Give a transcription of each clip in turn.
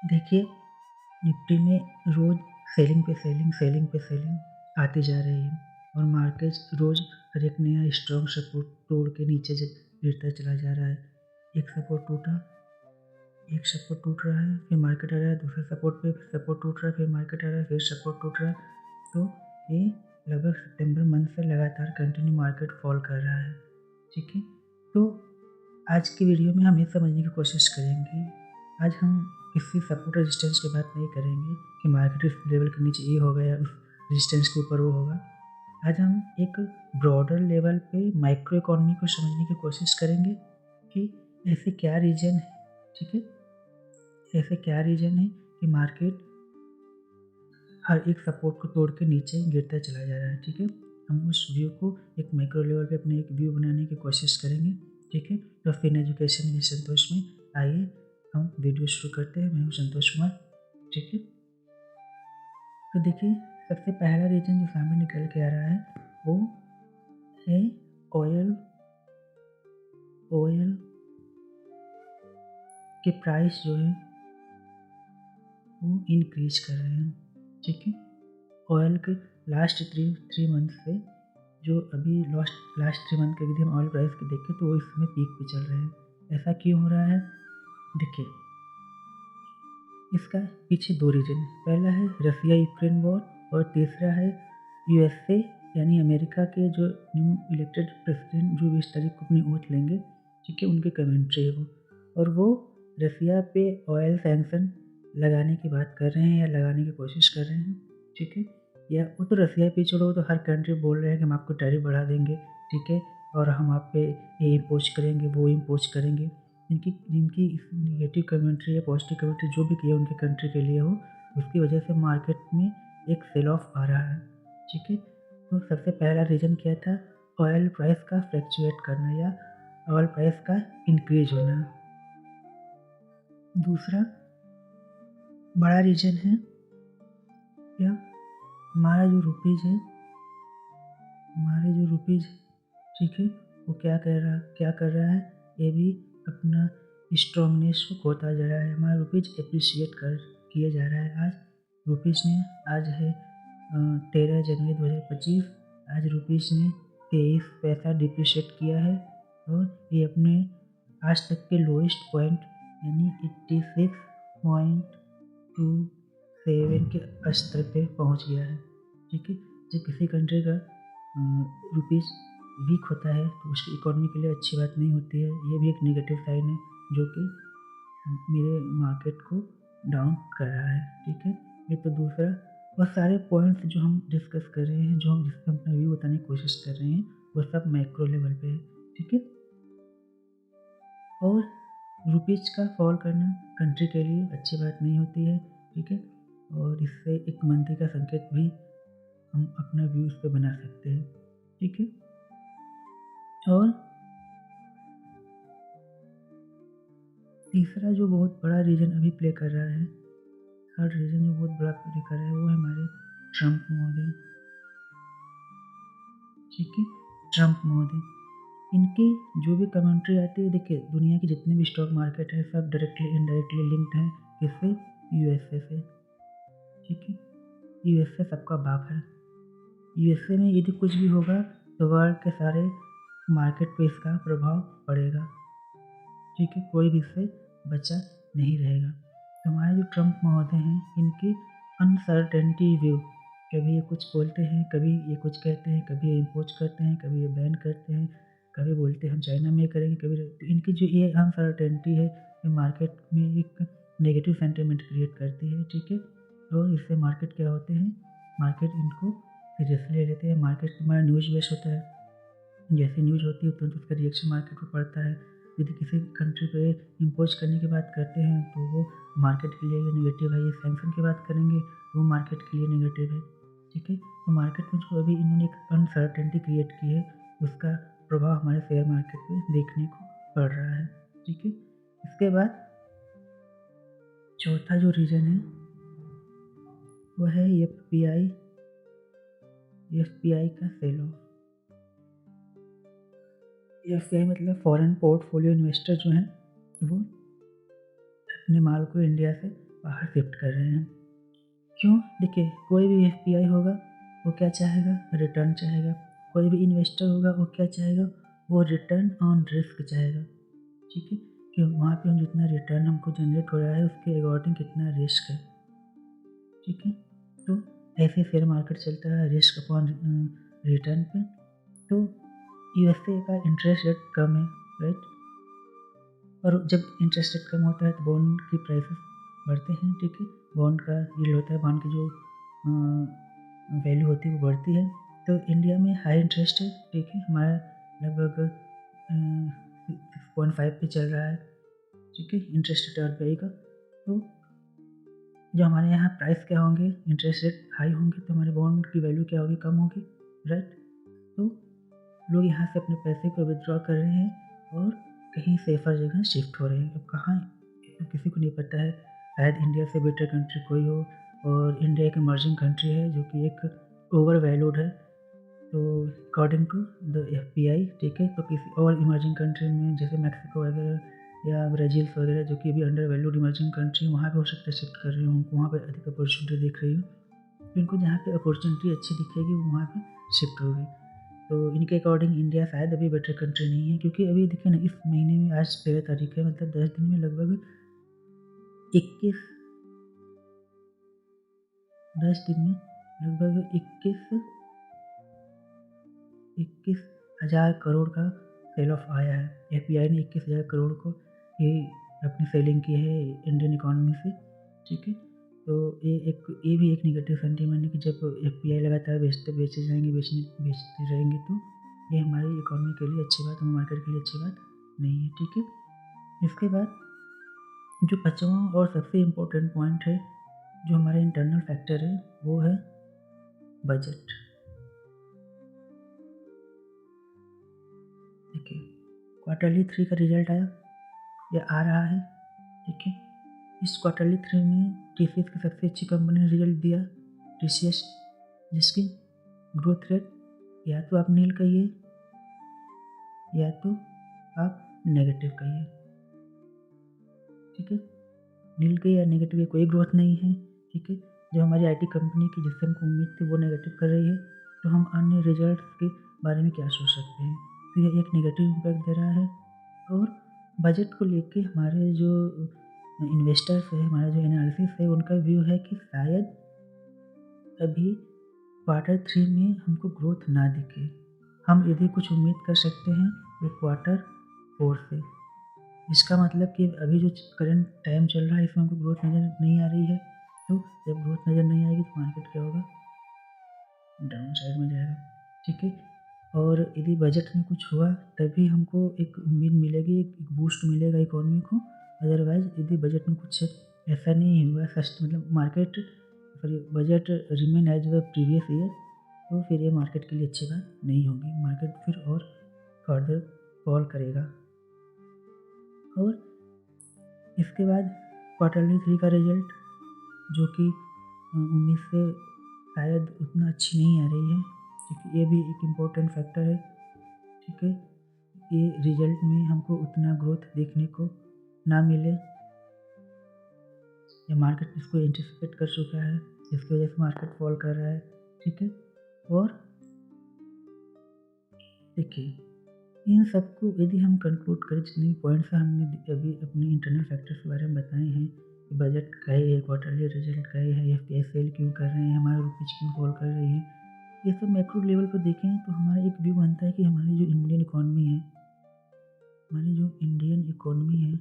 देखिए, निफ्टी में रोज़ सेलिंग आती जा रही है और मार्केट रोज़ हर एक नया स्ट्रॉन्ग सपोर्ट तोड़ के नीचे गिरता चला जा रहा है। एक सपोर्ट टूट रहा है, फिर मार्केट आ रहा है, दूसरे सपोर्ट टूट रहा है, फिर मार्केट आ रहा है, फिर सपोर्ट टूट रहा है। तो ये लगभग सितंबर मंथ से लगातार कंटिन्यू मार्केट फॉल कर रहा है। ठीक है, तो आज की वीडियो में हम ये समझने की कोशिश करेंगे। आज हम किसी सपोर्ट रेजिस्टेंस की बात नहीं करेंगे कि मार्केट इस लेवल के नीचे ये होगा या उस रेजिस्टेंस के ऊपर वो होगा। आज हम एक ब्रॉडर लेवल पे माइक्रो इकोनॉमी को समझने की कोशिश करेंगे कि ऐसे क्या रीजन है, ठीक है, ऐसे क्या रीजन है कि मार्केट हर एक सपोर्ट को तोड़ के नीचे गिरता चला जा रहा है। ठीक है, हम उस व्यू को एक माइक्रो लेवल पे अपने एक व्यू बनाने की कोशिश करेंगे। ठीक है, तो फिर एजुकेशन में संतोष में आइए हम वीडियो शुरू करते हैं। मैं हूँ संतोष कुमार। ठीक है, तो देखिए, सबसे पहला रीजन जो सामने निकल के आ रहा है वो है ऑयल के प्राइस जो है वो इंक्रीज कर रहे हैं। ठीक है, ऑयल के लास्ट थ्री मंथ से जो अभी लास्ट 3 मंथ के यदि हम ऑयल प्राइस के देखें तो वो इस समय पीक पे चल रहे हैं। ऐसा क्यों हो रहा है? देखिए, इसका पीछे 2 रीजन है। पहला है रसिया यूक्रेन वॉर और तीसरा है यूएसए यानी अमेरिका के जो न्यू इलेक्टेड प्रेसिडेंट जो 20 तारीख को अपनी ओथ लेंगे, ठीक है, उनकी कमेंट्री है वो, और वो रसिया पे ऑयल सैंक्शन लगाने की बात कर रहे हैं या लगाने की कोशिश कर रहे हैं। ठीक है, या वो तो रसिया पे छोड़ो, तो हर कंट्री बोल रहे हैं कि हम आपको टैरिफ बढ़ा देंगे, ठीक है, और हम आप पे ये इम्पोज करेंगे, वो इम्पोज करेंगे। जिनकी नेगेटिव कमेंट्री या पॉजिटिव कमेंट्री जो भी किया उनके कंट्री के लिए हो, उसकी वजह से मार्केट में एक सेल ऑफ आ रहा है। ठीक है, तो सबसे पहला रीज़न क्या था? ऑयल प्राइस का फ्लक्चुएट करना या ऑयल प्राइस का इंक्रीज होना। दूसरा बड़ा रीज़न है क्या? हमारा जो रुपीज़ है, ठीक है, वो क्या कर रहा है? ये भी अपना स्ट्रॉन्गनेस को खोता जा रहा है। हमारा रुपीज़ एप्रिशिएट किया जा रहा है। आज है 13 जनवरी 2025। आज रुपीज़ ने 23 पैसा डिप्रिशिएट किया है और ये अपने आज तक के लोएस्ट पॉइंट यानी 86.27 के स्तर पे पहुंच गया है। ठीक है, जब किसी कंट्री का रुपीज़ वीक होता है तो उसकी इकोनॉमी के लिए अच्छी बात नहीं होती है। ये भी एक नेगेटिव साइन है जो कि मेरे मार्केट को डाउन कर रहा है। ठीक है, ये तो दूसरा। और सारे पॉइंट्स जो हम डिस्कस कर रहे हैं, जो हम जिससे अपना व्यू बताने की कोशिश कर रहे हैं, वो सब मैक्रो लेवल पे है। ठीक है, और रुपीज़ का फॉल करना कंट्री के लिए अच्छी बात नहीं होती है। ठीक है, और इससे एक मंदी का संकेत भी हम अपना व्यू उस पर बना सकते हैं। ठीक है, और तीसरा जो बहुत बड़ा रीजन अभी प्ले कर रहा है, थर्ड रीजन जो बहुत बड़ा प्ले कर रहा है, वो है हमारे ट्रंप महोदय। ठीक है, ट्रंप महोदय, इनकी जो भी कमेंट्री आती है, देखिए दुनिया की जितने भी स्टॉक मार्केट है सब डायरेक्टली इनडायरेक्टली लिंक्ड है किससे? यूएसए से। ठीक है, यूएसए सबका बाप है। यूएसए में यदि कुछ भी होगा तो वर्ल्ड के सारे मार्केट पे इसका प्रभाव पड़ेगा। ठीक है, कोई भी इससे बचा नहीं रहेगा। तो हमारे जो ट्रंप महोदय हैं, इनकी अनसर्टेनिटी व्यू, कभी ये कुछ बोलते हैं, कभी ये कुछ कहते हैं, कभी ये इम्पोज करते हैं, कभी ये बैन करते हैं, कभी बोलते हैं हम चाइना में करेंगे, कभी। तो इनकी जो ये अनसर्टेनिटी है, ये मार्केट में एक नेगेटिव सेंटिमेंट क्रिएट करती है। ठीक है, और इससे मार्केट क्या होते हैं, मार्केट इनको सीरियसली ले लेते हैं। मार्केट हमारा न्यूज़ बेस होता है, जैसे न्यूज़ होती है तुरंत उसका रिएक्शन मार्केट पर पड़ता है। यदि किसी कंट्री पे इम्पोज करने की बात करते हैं तो वो मार्केट के लिए नेगेटिव है। ये सैंक्शन की बात करेंगे तो वो मार्केट के लिए नेगेटिव है। ठीक है, तो मार्केट में जो अभी इन्होंने एक अनसर्टेनिटी क्रिएट की है, उसका प्रभाव हमारे शेयर मार्केट पे देखने को पड़ रहा है। ठीक है, इसके बाद चौथा जो रीज़न है वो है एफपीआई का सेल ऑफ। एफपीआई मतलब फॉरेन पोर्टफोलियो इन्वेस्टर जो हैं वो अपने माल को इंडिया से बाहर शिफ्ट कर रहे हैं। क्यों? देखिए, कोई भी एफपीआई होगा वो क्या चाहेगा? रिटर्न चाहेगा। कोई भी इन्वेस्टर होगा वो क्या चाहेगा? वो रिटर्न ऑन रिस्क चाहेगा। ठीक है, कि वहाँ पे हम जितना रिटर्न हमको जनरेट हो रहा है उसके अकॉर्डिंग कितना रिस्क है। ठीक है, तो ऐसे शेयर मार्केट चलता है रिस्क अपॉन रिटर्न पे। तो यूएसए का इंटरेस्ट रेट कम है, राइट, और जब इंटरेस्ट रेट कम होता है तो बॉन्ड की प्राइसेस बढ़ते हैं। ठीक है, बॉन्ड का यील्ड होता है, बॉन्ड की जो वैल्यू होती है वो बढ़ती है। तो इंडिया में हाई इंटरेस्ट है। ठीक है, हमारा लगभग 6.5 पे चल रहा है। ठीक है, इंटरेस्ट रेट आरबीआई का। तो जो हमारे यहाँ प्राइस क्या होंगे, इंटरेस्ट रेट हाई होंगे तो हमारे बॉन्ड की वैल्यू क्या होगी? कम होगी, राइट। तो लोग यहाँ से अपने पैसे को विड्रॉ कर रहे हैं और कहीं सेफर जगह शिफ्ट हो रहे हैं। अब कहाँ तो किसी को नहीं पता है, शायद इंडिया से बेटर कंट्री कोई हो, और इंडिया एक इमर्जिंग कंट्री है जो कि एक ओवर वैल्यूड है। तो अकॉर्डिंग टू द एफपीआई, ठीक है, तो किसी और इमर्जिंग कंट्री में जैसे मैक्सिको वगैरह या ब्राज़ील वगैरह जो कि अभी अंडर वैल्यूड इमर्जिंग कंट्री, वहाँ पे हो सकता है शिफ्ट कर रही हूँ, उनको वहाँ पे अधिक अपॉर्चुनिटी दिख रही हूँ। तो इनको जहाँ पे अपॉर्चुनिटी अच्छी दिखेगी वो वहाँ पे शिफ्ट होगी। तो इनके अकॉर्डिंग इंडिया शायद अभी बेटर कंट्री नहीं है, क्योंकि अभी देखिए ना, इस महीने में आज 13 तारीख है, मतलब 10 दिन में लगभग 21 10 दिन में लगभग 21,000 करोड़ का सेल ऑफ आया है। एफपीआई ने 21,000 करोड़ को ये अपनी सेलिंग की है इंडियन इकोनॉमी से। ठीक है, तो ये भी एक नेगेटिव सेंटीमेंट है कि जब एफपीआई लगातार बेचते रहेंगे तो ये हमारी इकोनॉमी के लिए अच्छी बात, हमारे मार्केट के लिए अच्छी बात नहीं है। ठीक है, इसके बाद जो पाँचवां और सबसे इम्पोर्टेंट पॉइंट है, जो हमारे इंटरनल फैक्टर है, वो है बजट। देखिए, क्वार्टरली 3 का रिजल्ट आया या आ रहा है। ठीक है, इस क्वार्टरली 3 में टीसीएस की सबसे अच्छी कंपनी ने रिजल्ट दिया, टीसीएस, जिसकी ग्रोथ रेट या तो आप नील कहिए या तो आप नेगेटिव कहिए। ठीक है, नील कहिए या नेगेटिव, ये कोई ग्रोथ नहीं है। ठीक है, जो हमारी आईटी कंपनी की जिससे हमको उम्मीद थी वो नेगेटिव कर रही है, तो हम अन्य रिजल्ट्स के बारे में क्या सोच सकते हैं? तो ये एक नेगेटिव इम्पैक्ट दे रहा है। और बजट को लेके हमारे जो इन्वेस्टर्स है, हमारा जो एनालिसिस है, उनका व्यू है कि शायद अभी Q3 में हमको ग्रोथ ना दिखे। हम यदि कुछ उम्मीद कर सकते हैं वो Q4 से। इसका मतलब कि अभी जो करंट टाइम चल रहा है इसमें हमको ग्रोथ नज़र नहीं आ रही है। तो जब ग्रोथ नज़र नहीं आएगी तो मार्केट क्या होगा? डाउन साइड में जाएगा। ठीक है, और यदि बजट में कुछ हुआ तभी हमको एक उम्मीद मिलेगी, एक बूस्ट मिलेगा इकोनॉमी को। अदरवाइज यदि बजट में कुछ ऐसा नहीं हुआ, फर्स्ट मतलब market budget remain as the previous year, तो फिर ये मार्केट के लिए अच्छी बात नहीं होगी। मार्केट फिर और फर्दर फॉल करेगा। और इसके बाद Q3 का रिजल्ट, जो कि उम्मीद से शायद उतना अच्छी नहीं आ रही है। ठीक है, ये भी एक इम्पोर्टेंट फैक्टर है। ठीक है, ये रिजल्ट में हमको उतना ग्रोथ देखने को ना मिले, या मार्केट इसको एंटिसिपेट कर चुका है, जिसकी वजह से मार्केट फॉल कर रहा है। ठीक है, और देखिए, इन सबको यदि हम कंक्लूड करें, जितने भी पॉइंट्स हमने अभी अपने इंटरनल फैक्टर्स के बारे में बताए हैं, कि बजट का ही है, क्वार्टरली रिजल्ट का ही है, एफपीआई सेल क्यों कर रहे हैं, हमारा रुपीज क्यों फॉल कर रही है, ये सब मैक्रो लेवल पर देखें तो हमारा एक व्यू बनता है कि हमारी जो इंडियन इकोनॉमी है,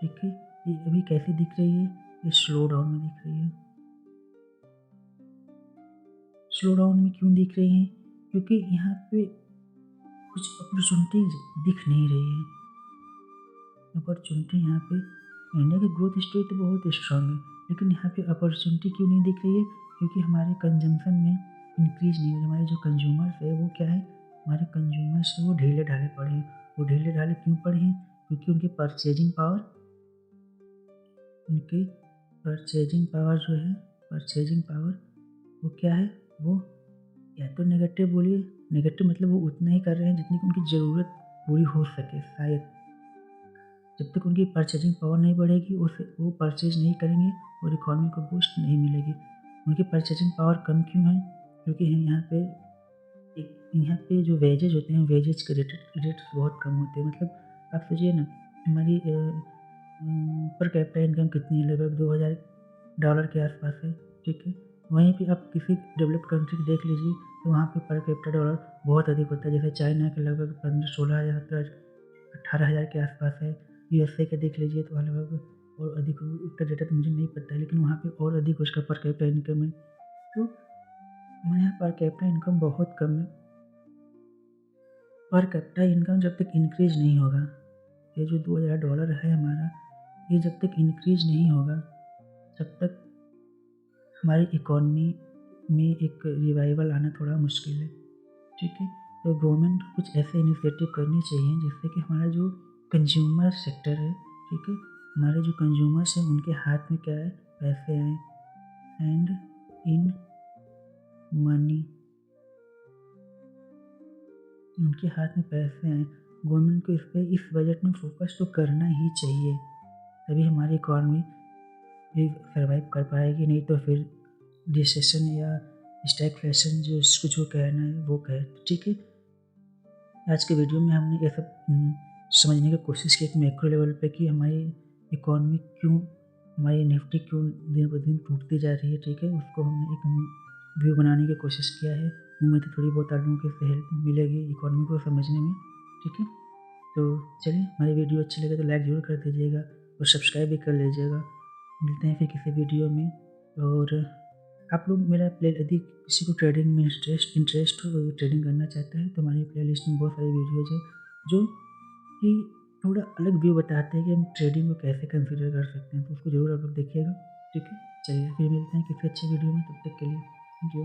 ठीक है, ये अभी कैसी दिख रही है? ये स्लो डाउन में दिख रही है। स्लो डाउन में क्यों दिख रही है? क्योंकि यहाँ पे कुछ अपॉर्चुनिटीज दिख नहीं रही है। अपॉर्चुनिटी यहाँ पे, इंडिया की ग्रोथ स्टोरी तो बहुत स्ट्रांग है, लेकिन यहाँ पे अपॉर्चुनिटी क्यों नहीं दिख रही है? क्योंकि हमारे कंजम्पशन में इंक्रीज नहीं हो रही। हमारे जो कंज्यूमर्स है वो क्या है, हमारे कंज्यूमर्स वो ढीले ढाले पड़े हैं। वो ढीले ढाले क्यों पड़े हैं? क्योंकि उनकी परचेजिंग पावर वो क्या है, वो या तो नेगेटिव बोलिए, नेगेटिव मतलब वो उतना ही कर रहे हैं जितनी कि उनकी ज़रूरत पूरी हो सके, शायद जब तक उनकी परचेजिंग पावर नहीं बढ़ेगी वो परचेज नहीं करेंगे और इकॉनमी को बूस्ट नहीं मिलेगी। उनकी परचेजिंग पावर कम क्यों है? क्योंकि यहाँ पे जो वेजेज होते हैं, वेजेज के रेट्स बहुत कम होते हैं। मतलब आप सोचिए ना, हमारी पर कैपिटा इनकम कितनी है? लगभग $2000 के आसपास है, ठीक है। वहीं पे आप किसी डेवलप्ड कंट्री देख लीजिए तो वहाँ पे पर कैपिटा डॉलर बहुत अधिक होता है। जैसे चाइना के लगभग 15-16 हज़ार 18 हज़ार के आसपास है। USA के देख लीजिए तो लगभग और अधिक, उसका डेटा तो मुझे नहीं पता है, लेकिन वहाँ पे और अधिक उसका पर कैपिटा इनकम है। तो हमारे यहाँ पर कैपिटा इनकम बहुत कम है। पर कैपिटा इनकम जब तक इंक्रीज नहीं होगा, ये जो $2000 है हमारा, ये जब तक इंक्रीज नहीं होगा तब तक हमारी इकॉनमी में एक रिवाइवल आना थोड़ा मुश्किल है, ठीक है। तो गवर्नमेंट को कुछ ऐसे इनिशिएटिव करने चाहिए जिससे कि हमारा जो कंज्यूमर सेक्टर है, ठीक है, हमारे जो कंज्यूमर्स हैं उनके हाथ में क्या है? पैसे आए। एंड इन मनी, उनके हाथ में पैसे आए। गवर्नमेंट को इस बजट में फोकस तो करना ही चाहिए, तभी हमारी इकॉनमी भी सर्वाइव कर पाएगी। नहीं तो फिर रिसेशन या स्टैगफ्लेशन जो कहना है वो कहे, ठीक है। आज के वीडियो में हमने ये सब समझने की कोशिश की एक मैक्रो लेवल पे कि हमारी इकॉनमी क्यों, हमारी निफ्टी क्यों दिन ब दिन टूटती जा रही है, ठीक है। उसको हमने एक व्यू बनाने की कोशिश किया है। उम्मीद है थोड़ी बहुत आप लोगों की हेल्प मिलेगी इकॉनमी को समझने में, ठीक है। तो चलिए, हमारी वीडियो अच्छी लगे तो लाइक ज़रूर कर दीजिएगा और सब्सक्राइब भी कर लीजिएगा। मिलते हैं फिर किसी वीडियो में। और आप लोग मेरा यदि किसी को ट्रेडिंग में इंटरेस्ट हो, ट्रेडिंग करना चाहता है, तो हमारी प्लेलिस्ट में बहुत सारी वीडियोज़ है जो कि थोड़ा अलग व्यू बताते हैं कि हम ट्रेडिंग को कैसे कंसिडर कर सकते हैं। तो उसको ज़रूर आप लोग देखिएगा, ठीक है। चलिए फिर मिलते हैं किसी अच्छे वीडियो में, तब तक के लिए थैंक यू।